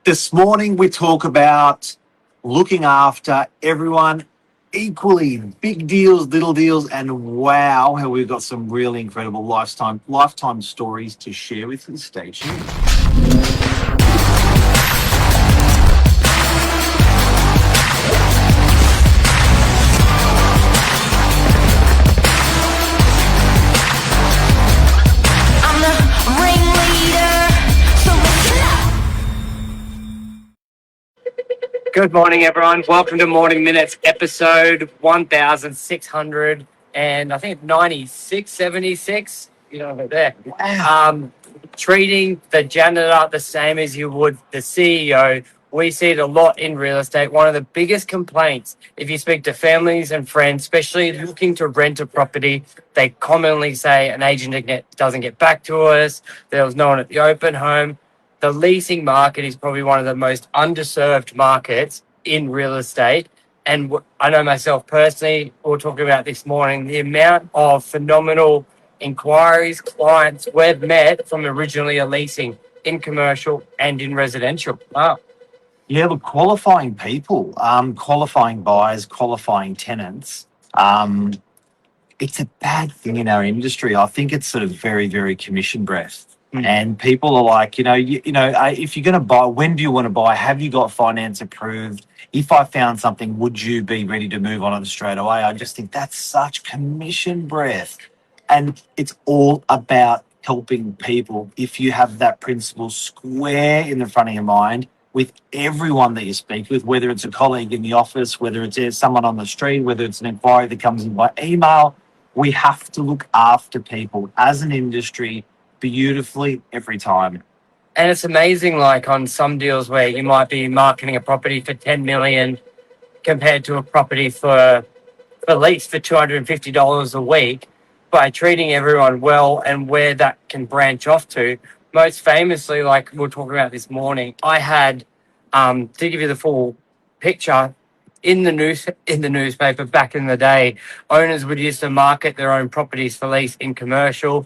This morning we talk about looking after everyone equally, big deals, little deals, and wow, how we've got some really incredible lifetime stories to share with you. Stay tuned. Good morning, everyone. Welcome to Morning Minutes, episode 1600 and I think 96, 76. You know, there. Wow. Treating the janitor the same as you would the CEO. We see it a lot in real estate. One of the biggest complaints, if you speak to families and friends, especially looking to rent a property, they commonly say an agent doesn't get back to us. There was no one at the open home. The leasing market is probably one of the most underserved markets in real estate. And I know myself personally, we were talking about this morning, the amount of phenomenal inquiries, clients we've met from originally a leasing in commercial and in residential. Wow. Yeah, look, qualifying people, qualifying buyers, qualifying tenants. It's a bad thing in our industry. I think it's sort of very, very commission breast. And people are like, if you're going to buy, when do you want to buy? Have you got finance approved? If I found something, would you be ready to move on it straight away? I just think that's such commission breath. And it's all about helping people. If you have that principle square in the front of your mind with everyone that you speak with, whether it's a colleague in the office, whether it's someone on the street, whether it's an inquiry that comes in by email, we have to look after people as an industry beautifully every time. And it's amazing, like on some deals where you might be marketing a property for 10 million compared to a property for lease for $250 a week, by treating everyone well and where that can branch off to. Most famously, like we were talking about this morning, I had, to give you the full picture, in the newspaper back in the day, owners would used to market their own properties for lease in commercial.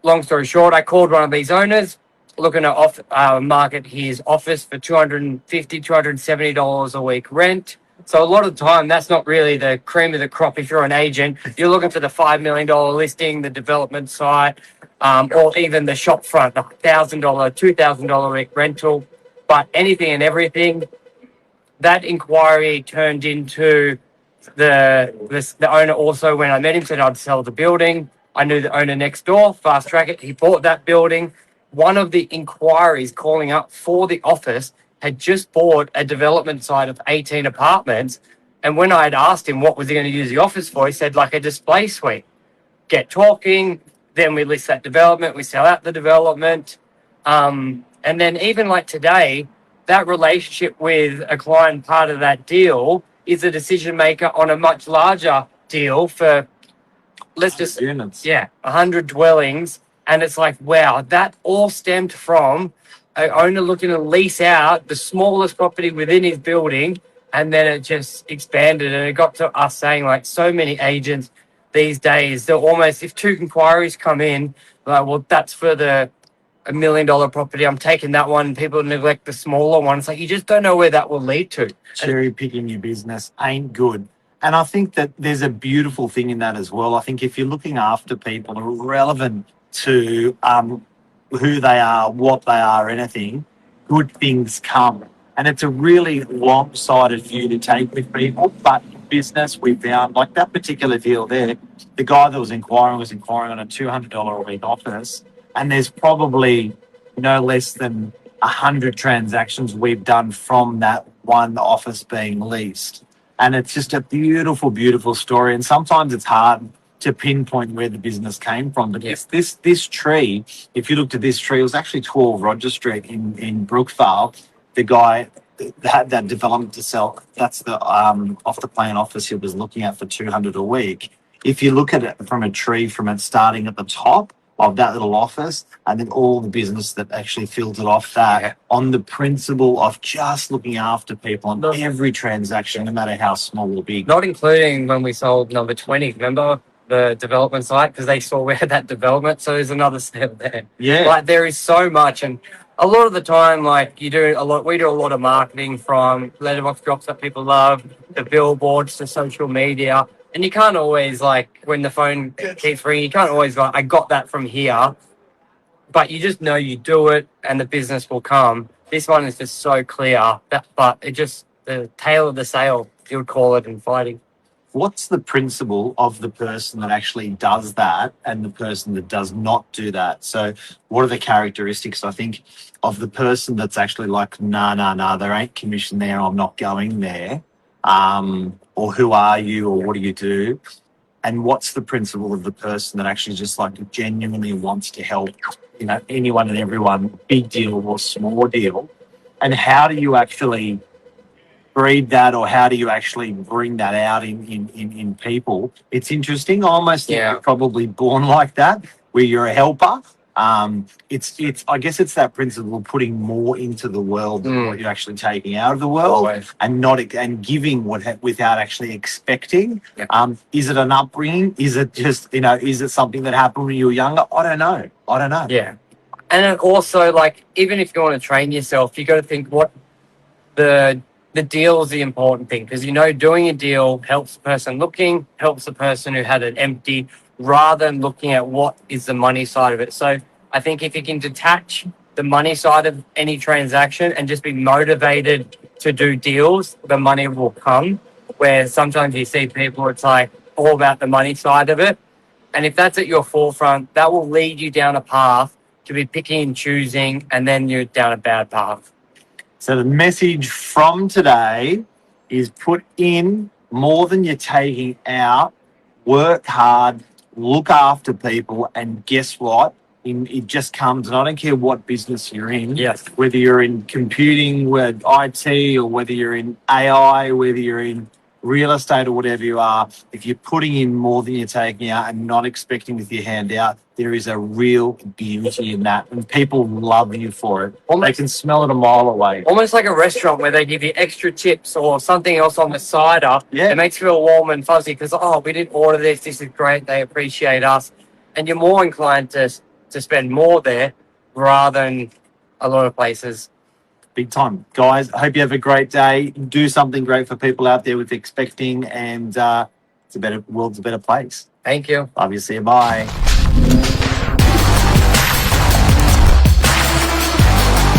Long story short, I called one of these owners looking to market his office for $250, $270 a week rent. So a lot of the time, that's not really the cream of the crop if you're an agent. You're looking for the $5 million listing, the development site, or even the shop front, the $1,000, $2,000 a week rental. But anything and everything, that inquiry turned into the owner also, when I met him, said I'd sell the building. I knew the owner next door, fast track it. He bought that building. One of the inquiries calling up for the office had just bought a development site of 18 apartments. And when I had asked him what was he going to use the office for, he said like a display suite. Get talking, then we list that development, we sell out the development. And then even like today, that relationship with a client, part of that deal, is a decision maker on a much larger deal for, let's just, units. 100 dwellings. And it's like, wow, that all stemmed from an owner looking to lease out the smallest property within his building. And then it just expanded, and it got to us saying, like, so many agents these days, they're almost, if two inquiries come in, like, well, that's for the $1 million property, I'm taking that one. People neglect the smaller ones. Like, you just don't know where that will lead to. Cherry picking your business ain't good. And I think that there's a beautiful thing in that as well. I think if you're looking after people who are relevant to who they are, what they are, anything, good things come. And it's a really long-sighted view to take with people. But in business, we found, like that particular deal there, the guy that was inquiring on a $200 a week office. And there's probably no less than 100 transactions we've done from that one office being leased. And it's just a beautiful, beautiful story. And sometimes it's hard to pinpoint where the business came from. But this tree, if you looked at this tree, it was actually 12 Roger Street in Brookvale. The guy had that development to sell. That's the off the plan office he was looking at for $200 a week. If you look at it from a tree, from it starting at the top of that little office, and then all the business that actually filtered off that on the principle of just looking after people on every transaction, no matter how small or big. Not including when we sold number 20, remember? The development site, because they saw we had that development. So there's another step there. Yeah. Like, there is so much. And a lot of the time, like we do a lot of marketing, from letterbox drops that people love, to billboards, to social media. And you can't always, like, when the phone keeps ringing, you can't always go, I got that from here. But you just know you do it and the business will come. This one is just so clear that, but it just, the tail of the sale, you would call it in fighting. What's the principle of the person that actually does that and the person that does not do that? So what are the characteristics, I think, of the person that's actually like, nah, there ain't commission there, I'm not going there. Or who are you, or what do you do? And what's the principle of the person that actually just like genuinely wants to help, anyone and everyone, big deal or small deal? And how do you actually breed that, or how do you actually bring that out in people? It's interesting. I almost think you're probably born like that, where you're a helper. It's I guess it's that principle of putting more into the world than what you're actually taking out of the world. Always. And giving without actually expecting. Yeah. Is it an upbringing? Is it just, is it something that happened when you were younger? I don't know. Yeah. And then also, like, even if you want to train yourself, you got to think what the deal is the important thing, because doing a deal helps the person looking, helps the person who had it empty, rather than looking at what is the money side of it. So I think if you can detach the money side of any transaction and just be motivated to do deals, the money will come. Where sometimes you see people, it's like all about the money side of it. And if that's at your forefront, that will lead you down a path to be picking and choosing, and then you're down a bad path. So the message from today is put in more than you're taking out, work hard, look after people, and guess what? It just comes, and I don't care what business you're in, Yes. whether you're in computing, with IT, or whether you're in AI, whether you're in real estate or whatever you are, if you're putting in more than you're taking out and not expecting with your hand out, there is a real beauty in that, and people love you for it. They can smell it a mile away. Almost like a restaurant where they give you extra chips or something else on the side up. Yeah. It makes you feel warm and fuzzy because, we didn't order this. This is great. They appreciate us. And you're more inclined to spend more there rather than a lot of places. Big time. Guys, I hope you have a great day. Do something great for people out there with expecting, and world's a better place. Thank you. Love you. See you. Bye.